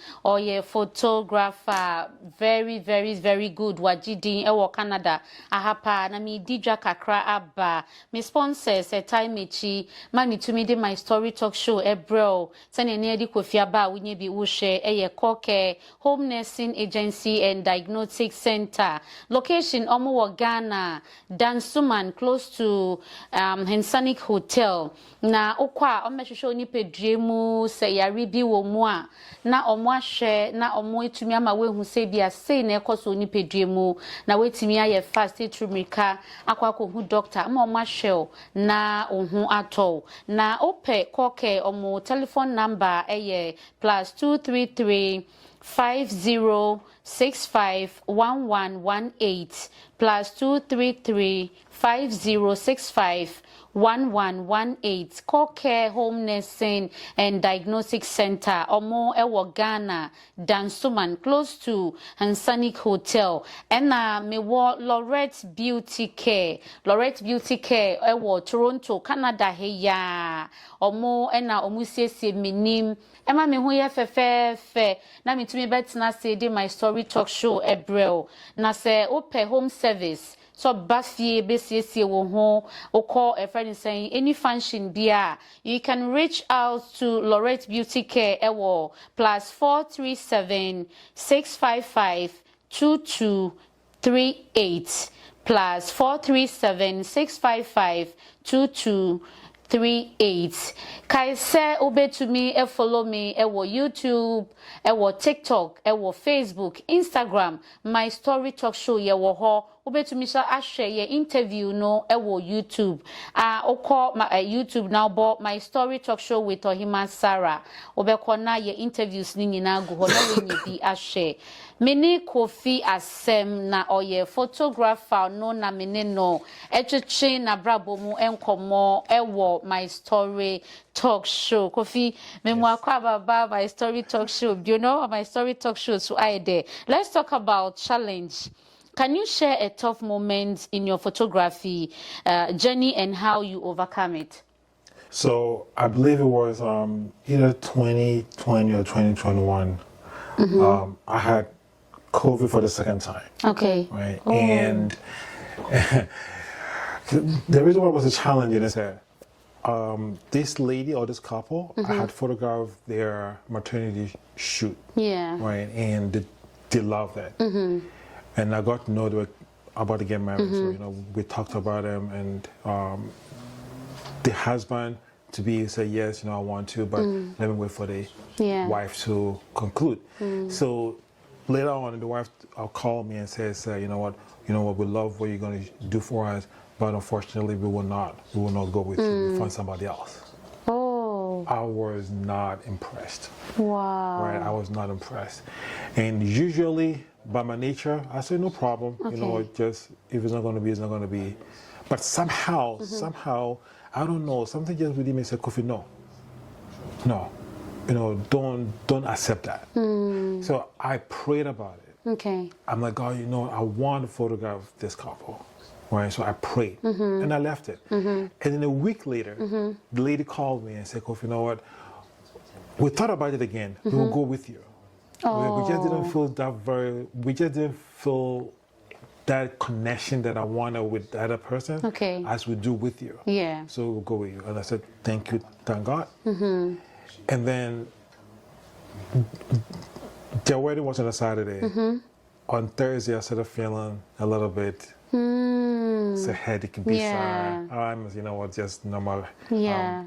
photographer, very, very, very good. Wajidi, Canada. Ahapa, na mi dija kakra abba. Me sponsors, time mechi. Mami to me de my story talk show. Bro, sani near di Kofi abba. Winye bi ushe. Koke, home nursing agency and diagnostic center. Location, Omo Ghana. Dansuma. Close to Hensanic Hotel. Na okwa omehwehwe oni pedremu se yare bi wo mu a na omo ahwe na omo etumi ama wehu se bia sei na ekoso oni pedremu na wetimi aye fast etrumika akwako hu doctor ama omo ahwe na ohun ato na ope koke omo telephone number eye +233 50651118 +233 50651118. Call Care Home Nursing and Diagnostic Center. Omo ewo Ghana, Dansuman, close to Hansanic Hotel. And me wo Lorette Beauty Care. Lorette Beauty Care ewo Toronto, Canada. Heya. Omo ena omu siesie minim. Emma me hu ye fe na me tumi betina say dey my story talk show ebrel na say ope home service so bafie besiesie wo ho o call a friend saying any function bia you can reach out to Lorette Beauty Care ewo +437 655 2238 +437 655 2238. Kaise obetumi follow me ewo YouTube, ewo TikTok, ewo Facebook, Instagram. My story talk show ye wo ho obetumi so ahwe ye interview no ewo YouTube okọ YouTube now bo my story talk show with Ohemaa Sarah obekọ na ye interviews ni nyina go ho na we nyi bi ahwe mene Kofi Asem na oye photographer no na mene no etwetwe na brabo mu enkomo ewo my story talk show. Kofi memo akwa baba my story talk show, you know my story talk show so I there. Let's talk about challenge. Can you share a tough moment in your photography journey and how you overcome it? So I believe it was either 2020 or 2021. I had COVID for the second time. Okay. Right. Oh. And the reason why it was a challenge is that this lady or this couple, I had photographed their maternity shoot. Yeah. Right. And they loved it. And I got to know they were about to get married. So, you know, we talked about them, and the husband to be said, yes, you know, I want to, but let me wait for the wife to conclude. So later on, the wife called me and says, you know what, we love what you're going to do for us, but unfortunately, we will not go with you. We'll find somebody else. Oh. I was not impressed. Wow. Right, I was not impressed. And usually, by my nature, I say no problem. Okay. You know, just if it's not going to be, it's not going to be. But somehow, I don't know, something just within me said, Kofi, no, you know, don't accept that. So I prayed about it. Okay. I'm like, God, you know, I want to photograph this couple. Right, so I prayed and I left it. And then a week later, the lady called me and said, Kofi, you know what? We thought about it again. We will go with you. Oh. We just didn't feel we just didn't feel that connection that I wanted with the other person as we do with you. Yeah. So we'll go with you. And I said, thank you, thank God. And then their wedding was on a Saturday. On Thursday, I started feeling a little bit. It's a headache, it can be you know what, just normal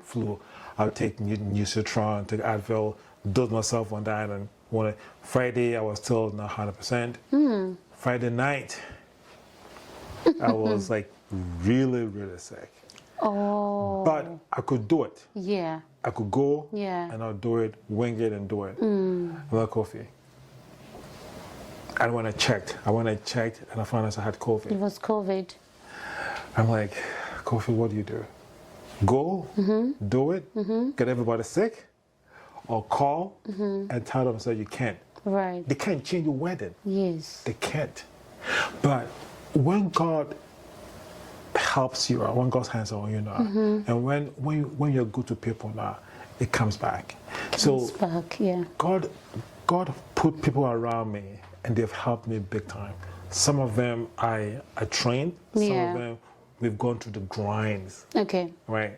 flu. I'll take Nutritron, take Advil, dose myself on that, and Friday I was still not 100%. Friday night I was like really sick. Oh. But I could do it. Yeah. I could go and I'll do it, wing it and do it. Without coffee. And when I checked and I found out I had COVID. It was COVID. I'm like, Kofi, what do you do? Go, do it, get everybody sick, or call and tell them so you can't. Right. They can't change your wedding. Yes. They can't. But when God helps you, when God's hands are on you now, and when you're good to people now, it comes back. Comes back, yeah. God put people around me, and they've helped me big time. Some of them I trained. Some of them we've gone through the grinds. Okay. Right.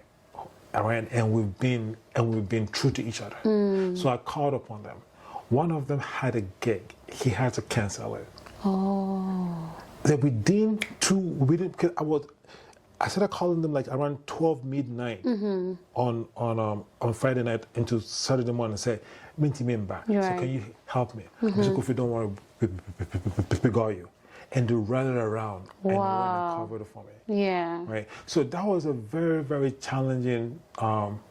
And we've been true to each other. So I called upon them. One of them had a gig. He had to cancel it. Oh. Then because I started calling them like around 12 midnight on Friday night into Saturday morning and said, Minty member, so can you help me? I said, Kofi, don't worry, we got you. And they ran it around and went and covered it for me. Yeah. Right. So that was a very, very challenging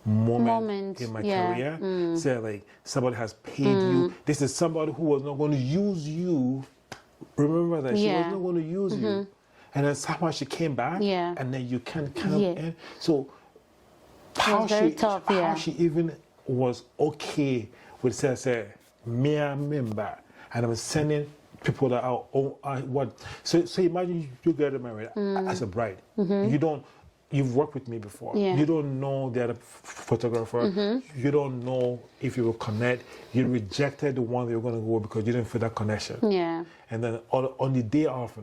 moment in my career. Say like somebody has paid you. This is somebody who was not going to use you. Remember that she was not going to use you. And then somehow she came back. Yeah. And then you can kind of end. So how she even was okay with say mere member, and I was sending people that are what. So imagine you get married as a bride. You've worked with me before. Yeah. You don't know the other photographer. You don't know if you will connect. You rejected the one that you're going to go with because you didn't feel that connection. Yeah. And then on the day off,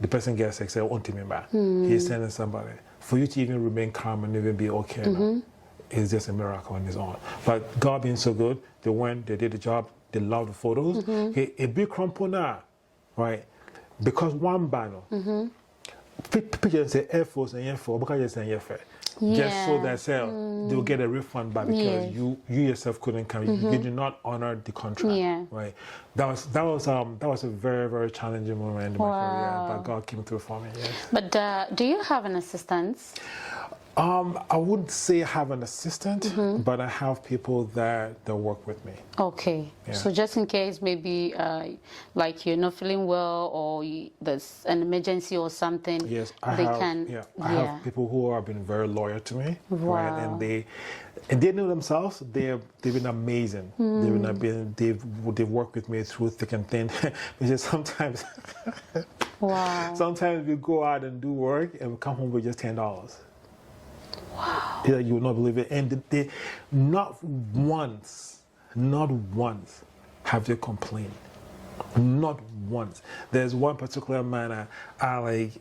the person gets sick, say, "Won't remember." He's sending somebody. For you to even remain calm and even be okay, it's just a miracle on its own. But God being so good, they went, they did the job, they loved the photos. A big crumple now, right? Because one banner. People say Air Force and Air Force because you say Air Force. just so that they'll get a refund back because you yourself couldn't come. You did not honor the contract, right? That was a very, very challenging moment in my career, but God came through for me. Yes. But do you have an assistant? I wouldn't say I have an assistant, but I have people that work with me. Okay. Yeah. So just in case maybe like you're not feeling well or there's an emergency or something, yes, I have people who have been very loyal to me. Wow. Right? And they know themselves. They've been amazing. They've worked with me through thick and thin. Because sometimes wow. Sometimes we go out and do work and we come home with just $10. Wow. You will not believe it. And they not once have they complained. Not once. There's one particular man I like,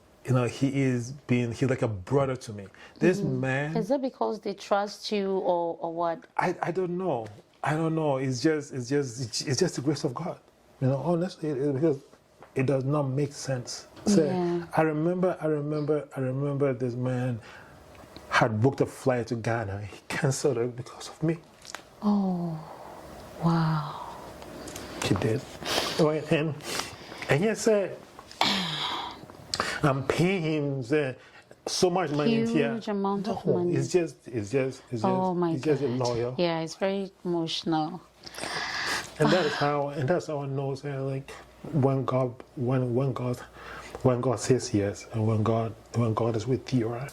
he's like a brother to me. This man. Is it because they trust you or what? I don't know. It's just the grace of God. Honestly, because it does not make sense. So I remember this man had booked a flight to Ghana. He canceled it because of me. Oh, wow. He did. And he said, I'm paying him so much money. Huge amount of money. It's just oh my he's just a lawyer. Yeah, it's very emotional. And that's how I know, like when God says yes, and when God is with you, right?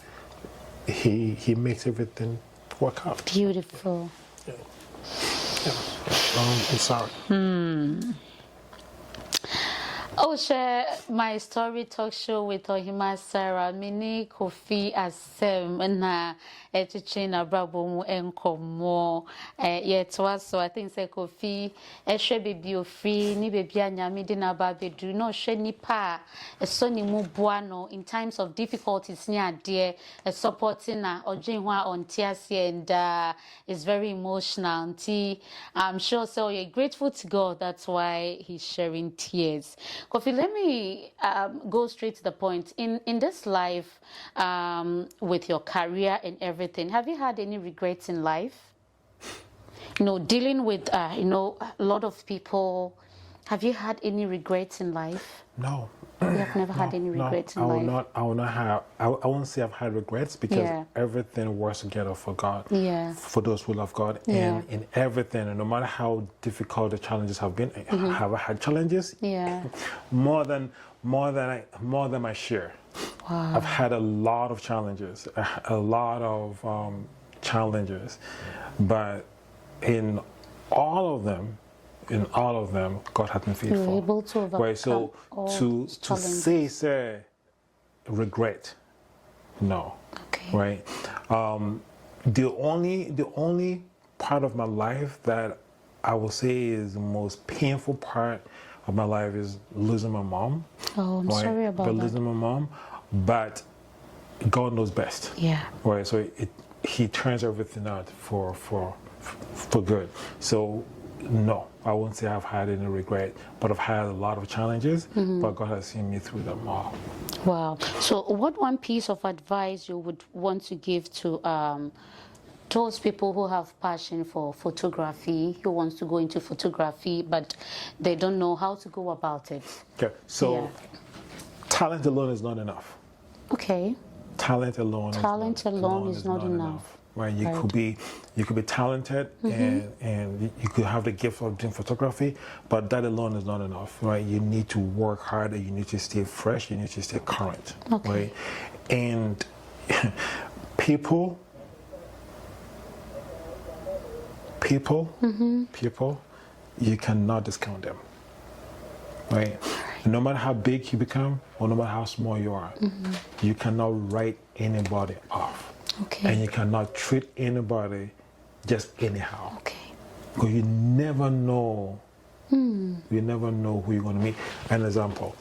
He makes everything work out. Beautiful. Yeah. I'm sorry. Oh, share my story talk show with Ohemaa Sarah. Mini Kofi Asem na etuchina brabo enkomo. Yet was so I think say Kofi ehwe baby ofri ni baby anyame di na ba bedu no hwe nipa so ni mu boano in times of difficulties ni ade supporting na odwen ho a ontiase and it's very emotional. I'm sure so you're grateful to God, that's why he's sharing tears. Kofi, let me go straight to the point. In this life, with your career and everything, have you had any regrets in life? Dealing with a lot of people. Have you had any regrets in life? No. You have never had any regrets in life? I will not have. I won't say I've had regrets because everything works together for God. Yeah. For those who love God, and in everything, and no matter how difficult the challenges have been, have I had challenges? Yeah. More than my share. Wow. I've had a lot of challenges, but in all of them, God has been faithful. You're able to overcome right, so to say regret, no. Okay. Right. The only part of my life that I will say is the most painful part of my life is losing my mom. Oh, I'm sorry about that. Losing my mom, but God knows best. Yeah. Right. So He turns everything out for good. So no, I won't say I've had any regret, but I've had a lot of challenges, but God has seen me through them all. Wow. So what one piece of advice you would want to give to those people who have passion for photography, who wants to go into photography, but they don't know how to go about it? Okay, so talent alone is not enough. Okay. Talent alone is not enough. Right, you could be talented and you could have the gift of doing photography, but that alone is not enough, right? You need to work harder, you need to stay fresh, you need to stay current, right? And people, you cannot discount them, right? No matter how big you become or no matter how small you are, you cannot write anybody off. Okay. And you cannot treat anybody just anyhow. Okay. Because you never know. You never know who you're going to meet. An example.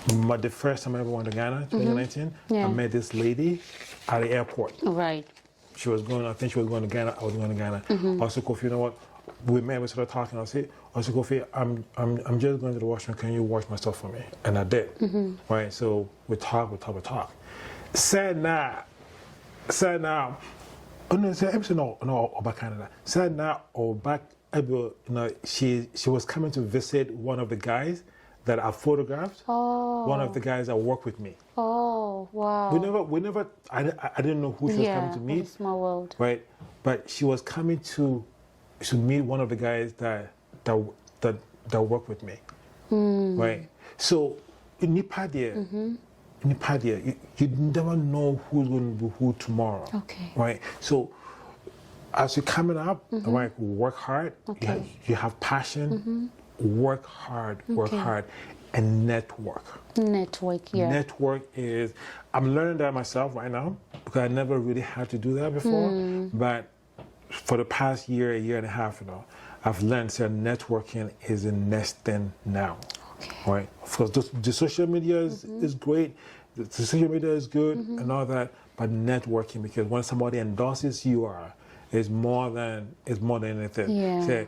The first time I ever went to Ghana, 2019, I met this lady at the airport. Right. I think she was going to Ghana. I was going to Ghana. I said, Kofi, you know what? We met, we started talking. I said, Kofi, I'm just going to the washroom. Can you wash my stuff for me? And I did. Right. So we talk. Said nah. Said now, oh no, say no, back Canada. Said now, or back, you know, she was coming to visit one of the guys that I photographed. Oh. One of the guys that work with me. Oh, wow. We never, I didn't know who she was coming to meet. Yeah, small world. Right, but she was coming to meet one of the guys that work with me. Right, so in Nipadia, you never know who's going to be who tomorrow. Okay. Right, so as you're coming up, right, work hard. Okay. You have passion. Work hard, and network. Network, yeah. Network is, I'm learning that myself right now because I never really had to do that before. But for the past year and a half, you know, I've learned that networking is the next thing now. Okay. Right? Of course, the social media is great. The social media is good and all that, but networking, because when somebody endorses you, is more than anything. Yeah. Say,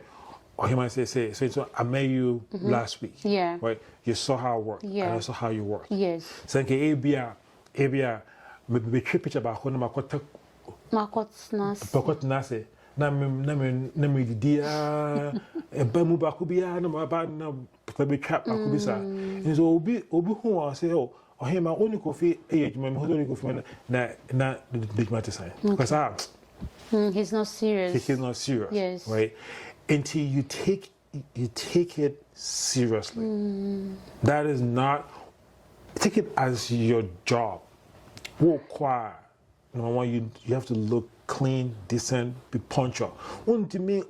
or he might say, so I met you last week. Yeah. Right? You saw how I work. Yeah. And I saw how you work. Yes. So, ABA, maybe picture about when I'm Marcot's nase. Na me dia eba mu ba ku bia na ba na be trap akubisa. And so obi hu say, oh, Ohemaa only Kofi ejuma me only Kofi na the matter sign. Because he's not serious. He's not serious. Yes. Right? Until you take it seriously. That is not, take it as your job. Number one, you have to look clean, decent, be punctual. Untimi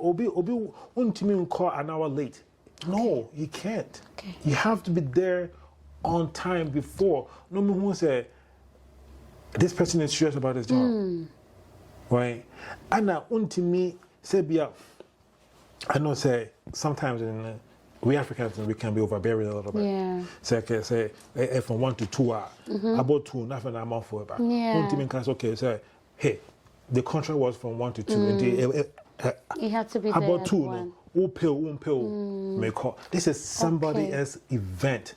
call an hour late. No, you can't. Okay. You have to be there on time before. No one will say, this person is serious about his job. Right? And untimi say be I know, say, sometimes we Africans, we can be overbearing a little bit. Yeah. Say, from 1 to 2 hours. About 2, nothing I'm off for it. Yeah. Okay, say, hey, the contract was from 1 to 2. You have to be there. About 2, no. Won't call. This is somebody else's event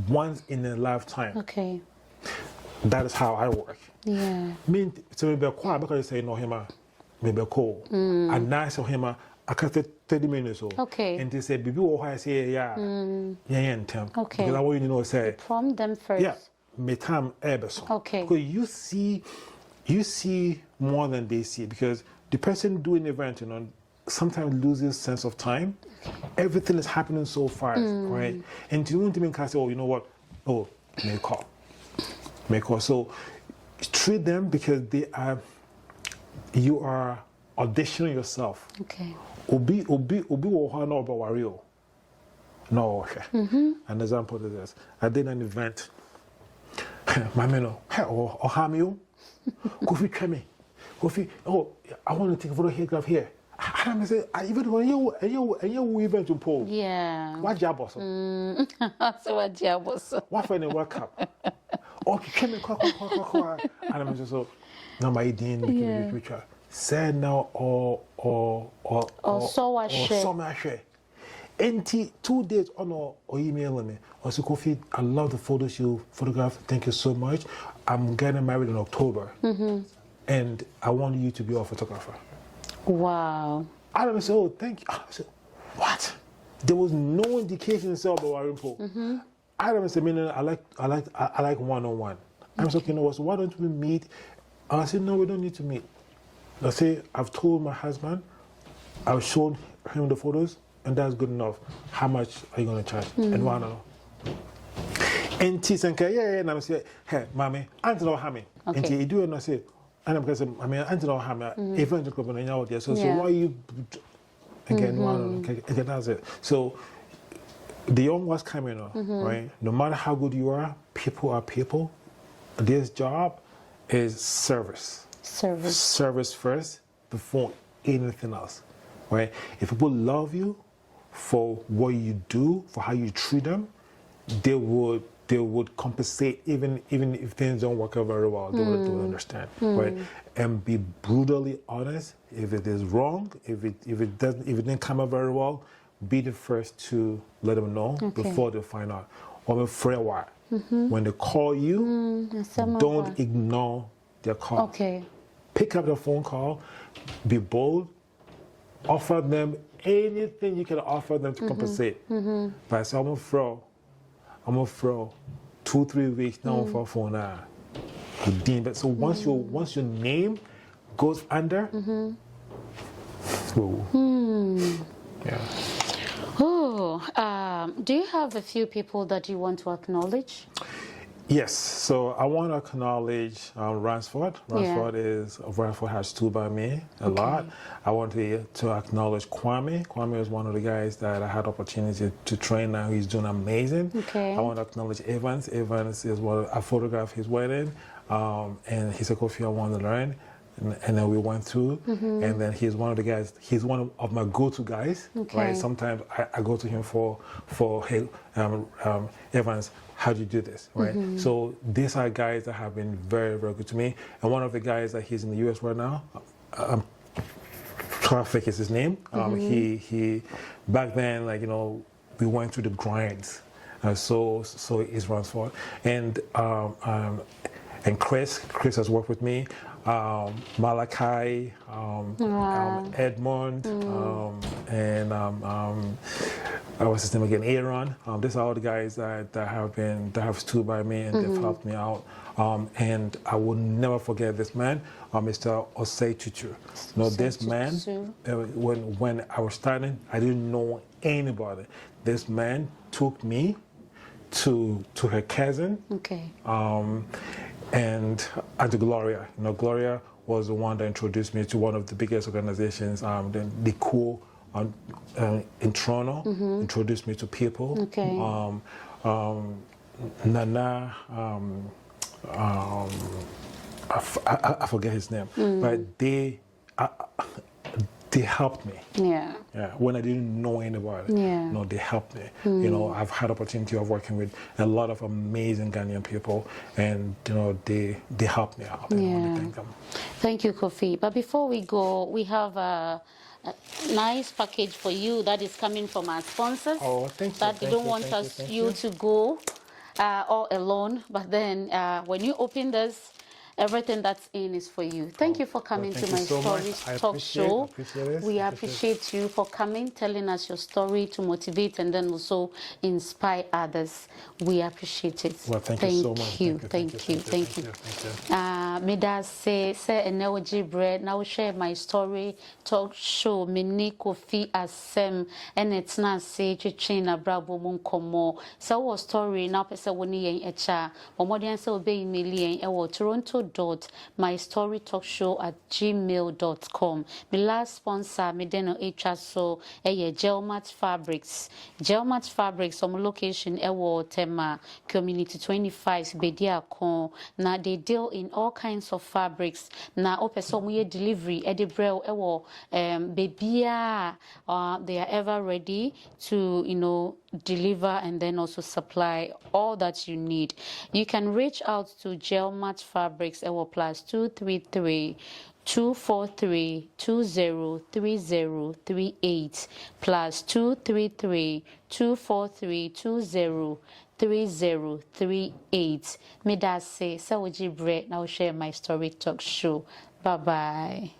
once in a lifetime. Okay. That is how I work. Yeah. So maybe a quiet because you say, no, Ohemaa, maybe a call. A nice Ohemaa. I cut 30 minutes or okay. And they say, "Baby, what I say, yeah, and time." Okay. Because I want you to know, say, from them first. Yeah, me time eberson. Okay. Because you see more than they see, because the person doing the event, you know, sometimes loses sense of time. Everything is happening so fast, right? And you want to say, "Oh, you know what? Oh, may call." So treat them because you are auditioning yourself. Okay. Obi wo ho na obaware o. No, okay. An example is this. I did an event. Mama no, Ohemaa, Kofi Tweme. Kofi, oh, I want to take a photograph here. And I say, I even when you event to Paul. Yeah. What job was? So what job was? What for the World Cup? Okay, Tweme, and I'm just so, no, my idea, picture. Said now or so I share. And 2 days or email me. Also, Kofi, I love the photos you photographed. Thank you so much. I'm getting married in October, and I want you to be our photographer. Wow. I don't say, oh, thank you. I said, what? There was no indication in self about Warimpo. I don't say, I like one-on-one. I'm saying, you know what? So why don't we meet? I said, no, we don't need to meet. I say, I've told my husband, I've shown him the photos, and that's good enough. How much are you going to charge? And why not? And she said, yeah, and I say, hey, mommy, Auntie no hammy. And she do it, and I say, and I'm going to say, I mean, Auntie no hammy, event to come out there. So why you, again, that's it. So the young ones coming on, right? No matter how good you are people. This job is service. Service first before anything else, right? If people love you for what you do, for how you treat them, they would compensate even if things don't work out very well. They would understand, right? And be brutally honest. If it is wrong, if it didn't come out very well, be the first to let them know before they find out. Or when they call you, don't ignore their call. Okay. pick up the phone call, be bold, offer them anything you can offer them to compensate. But I say, I'm gonna throw 2-3 weeks now for a phone now. But so once your name goes under, yeah. Oh, do you have a few people that you want to acknowledge? Yes, so I want to acknowledge Ransford. Ransford has stood by me a lot. I want to acknowledge Kwame. Kwame is one of the guys that I had opportunity to train now. He's doing amazing. I want to acknowledge Evans. Evans is what I photographed his wedding, and he said, Kofi, I want to learn. And then we went through, and then he's one of the guys. He's one of my go-to guys. Right? Sometimes I go to him for hey, Evans, how do you do this? Right. So these are guys that have been very, very good to me. And one of the guys that he's in the U.S. right now, Traffic is his name. He back then, like, you know, we went through the grinds. So is Ransford, and Chris has worked with me. Malachi, Edmond, and what's his name again? Aaron. These are all the guys that have stood by me and they've helped me out. And I will never forget this man, Mr. Osei Chuchu. No, this man, when I was starting, I didn't know anybody. This man took me to her cousin. And to Gloria. You know, Gloria was the one that introduced me to one of the biggest organizations, the COO in Toronto, introduced me to people. Nana, I forget his name, but they helped me. When I didn't know anybody, you know, they helped me. You know, I've had opportunity of working with a lot of amazing Ghanaian people, and you know, they helped me out. Thank them. Thank you, Kofi. But before we go, we have a nice package for you that is coming from our sponsors. Oh, thank you. That they don't want you to go all alone. But then when you open this, everything that's in is for you. Thank you for coming to my story talk show. We appreciate you for coming, telling us your story to motivate and then also inspire others. We appreciate it. Well, thank you so much. Thank you. Mida say energy bread. Now share my story talk show. Mini Kofi Asem and it's not say China Bravo Munkomo. So our story now pesa woni yen echa. Omodian say obey million e Toronto mystorytalkshow@gmail.com. My last sponsor, me deno so Gelmat Fabrics. Gelmat Fabrics, some location Tema Community 25 Bediakon. Now they deal in all kinds of fabrics. Now open some delivery Edibrel babya they are ever ready to, you know, deliver and then also supply all that you need. You can reach out to Gelmat Fabrics +233 243 203038 +233 243 203038. Medase Sawaji Bre now share my story talk show. Bye bye.